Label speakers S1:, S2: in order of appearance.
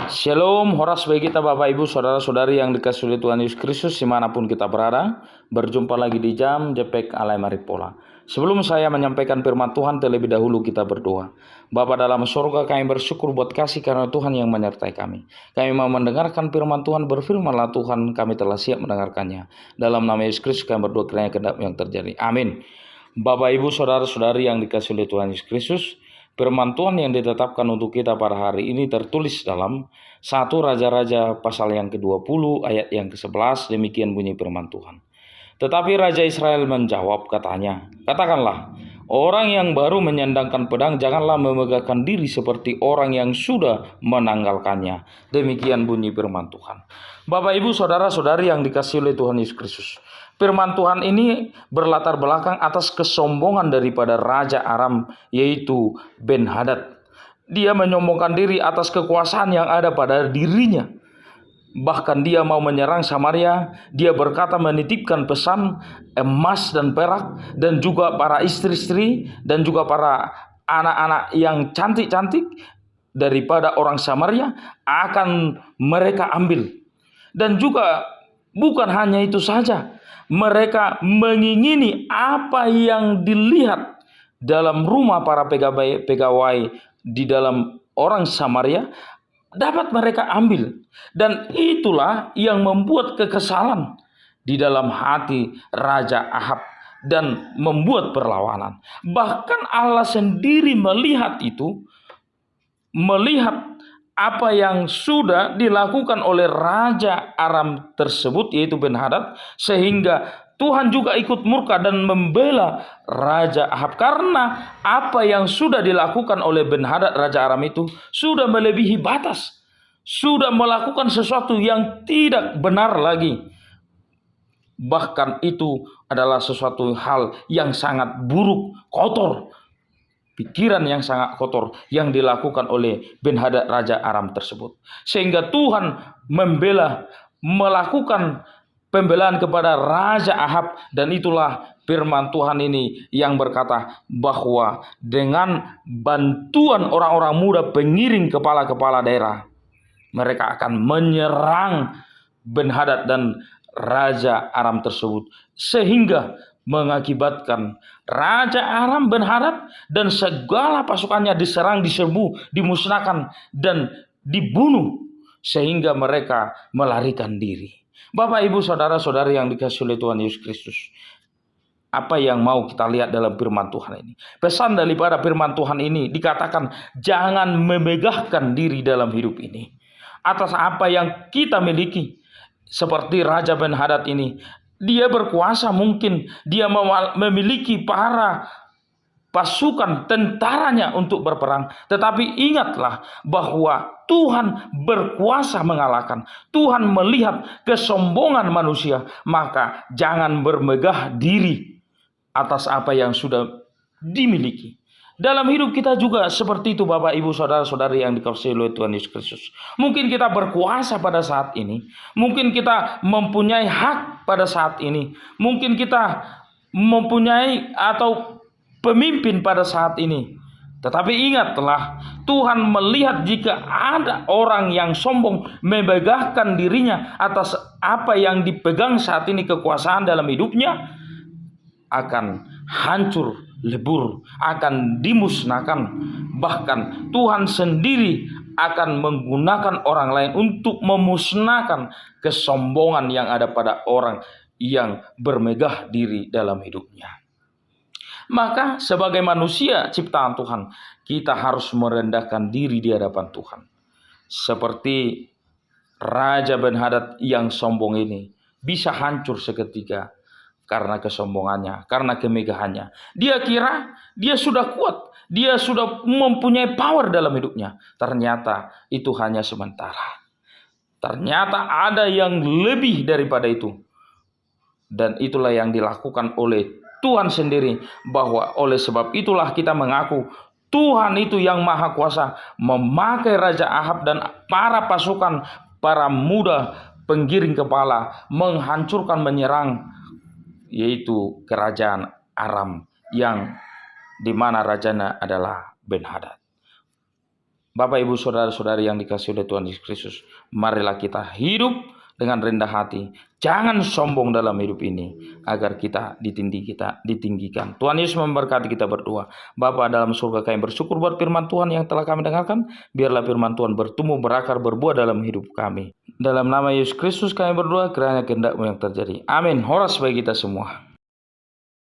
S1: Shalom, horas bagi kita Bapak Ibu Saudara-saudari yang dikasihi oleh Tuhan Yesus Kristus dimanapun kita berada. Berjumpa lagi di jam Jepek Alai Maripola. Sebelum saya menyampaikan firman Tuhan, terlebih dahulu kita berdoa. Bapa dalam surga, kami bersyukur buat kasih karena Tuhan yang menyertai kami. Kami mau mendengarkan firman Tuhan, berfirmanlah Tuhan, kami telah siap mendengarkannya. Dalam nama Yesus Kristus kami berdoa kiranya kehendak yang terjadi. Amin. Bapak Ibu Saudara-saudari yang dikasihi oleh Tuhan Yesus Kristus, firman Tuhan yang ditetapkan untuk kita pada hari ini tertulis dalam 1 Raja-Raja pasal yang ke-20 ayat yang ke-11. Demikian bunyi firman Tuhan. Tetapi Raja Israel menjawab, katanya, katakanlah, orang yang baru menyandangkan pedang janganlah memegahkan diri seperti orang yang sudah menanggalkannya. Demikian bunyi firman Tuhan. Bapak Ibu Saudara-saudari yang dikasihi oleh Tuhan Yesus Kristus, firman Tuhan ini berlatar belakang atas kesombongan daripada Raja Aram, yaitu Ben-Hadad. Dia menyombongkan diri atas kekuasaan yang ada pada dirinya. Bahkan dia mau menyerang Samaria. Dia berkata menitipkan pesan emas dan perak, dan juga para istri-istri, dan juga para anak-anak yang cantik-cantik daripada orang Samaria akan mereka ambil. Dan juga bukan hanya itu saja, mereka mengingini apa yang dilihat dalam rumah para pegawai di dalam orang Samaria dapat mereka ambil. Dan itulah yang membuat kekesalan di dalam hati Raja Ahab dan membuat perlawanan. Bahkan Allah sendiri melihat itu, melihat apa yang sudah dilakukan oleh Raja Aram tersebut, yaitu Ben-Hadad, sehingga Tuhan juga ikut murka dan membela Raja Ahab. Karena apa yang sudah dilakukan oleh Ben-Hadad Raja Aram itu sudah melebihi batas, sudah melakukan sesuatu yang tidak benar lagi. Bahkan itu adalah sesuatu hal yang sangat buruk, kotor, pikiran yang sangat kotor yang dilakukan oleh Ben-Hadad Raja Aram tersebut. Sehingga Tuhan melakukan pembelaan kepada Raja Ahab. Dan itulah firman Tuhan ini yang berkata bahwa dengan bantuan orang-orang muda pengiring kepala-kepala daerah, mereka akan menyerang Ben-Hadad dan Raja Aram tersebut, sehingga mengakibatkan Raja Aram, Ben-Hadad dan segala pasukannya diserang, diserbu, dimusnahkan dan dibunuh, sehingga mereka melarikan diri. Bapak Ibu Saudara-saudari yang dikasihi oleh Tuhan Yesus Kristus, apa yang mau kita lihat dalam firman Tuhan ini? Pesan daripada firman Tuhan ini dikatakan jangan memegahkan diri dalam hidup ini atas apa yang kita miliki. Seperti Raja Ben-Hadad ini, dia berkuasa, mungkin dia memiliki para pasukan tentaranya untuk berperang. Tetapi ingatlah bahwa Tuhan berkuasa mengalahkan. Tuhan melihat kesombongan manusia, maka jangan bermegah diri atas apa yang sudah dimiliki. Dalam hidup kita juga seperti itu Bapak Ibu Saudara-saudari yang dikasihi oleh Tuhan Yesus Kristus. Mungkin kita berkuasa pada saat ini, mungkin kita mempunyai hak pada saat ini, mungkin kita mempunyai atau pemimpin pada saat ini. Tetapi ingatlah, Tuhan melihat jika ada orang yang sombong memegahkan dirinya atas apa yang dipegang saat ini kekuasaan dalam hidupnya, akan hancur, lebur, akan dimusnahkan. Bahkan Tuhan sendiri akan menggunakan orang lain untuk memusnahkan kesombongan yang ada pada orang yang bermegah diri dalam hidupnya. Maka sebagai manusia ciptaan Tuhan, kita harus merendahkan diri di hadapan Tuhan. Seperti Raja Ben-Hadad yang sombong ini bisa hancur seketika karena kesombongannya, karena kemegahannya. Dia kira dia sudah kuat, dia sudah mempunyai power dalam hidupnya. Ternyata itu hanya sementara. Ternyata ada yang lebih daripada itu. Dan itulah yang dilakukan oleh Tuhan sendiri, bahwa oleh sebab itulah kita mengaku Tuhan itu yang maha kuasa memakai Raja Ahab dan para pasukan, para muda penggiring kepala, menghancurkan, menyerang yaitu kerajaan Aram yang dimana rajanya adalah Ben-Hadad. Bapak, Ibu, saudara-saudari yang dikasihi oleh Tuhan Yesus Kristus, marilah kita hidup dengan rendah hati. Jangan sombong dalam hidup ini, agar kita ditinggikan. Tuhan Yesus memberkati kita berdua. Bapa dalam surga, kami bersyukur buat firman Tuhan yang telah kami dengarkan. Biarlah firman Tuhan bertumbuh, berakar, berbuah dalam hidup kami. Dalam nama Yesus Kristus kami berdoa, kiranya kehendak-Mu yang terjadi. Amin. Horas bagi kita semua.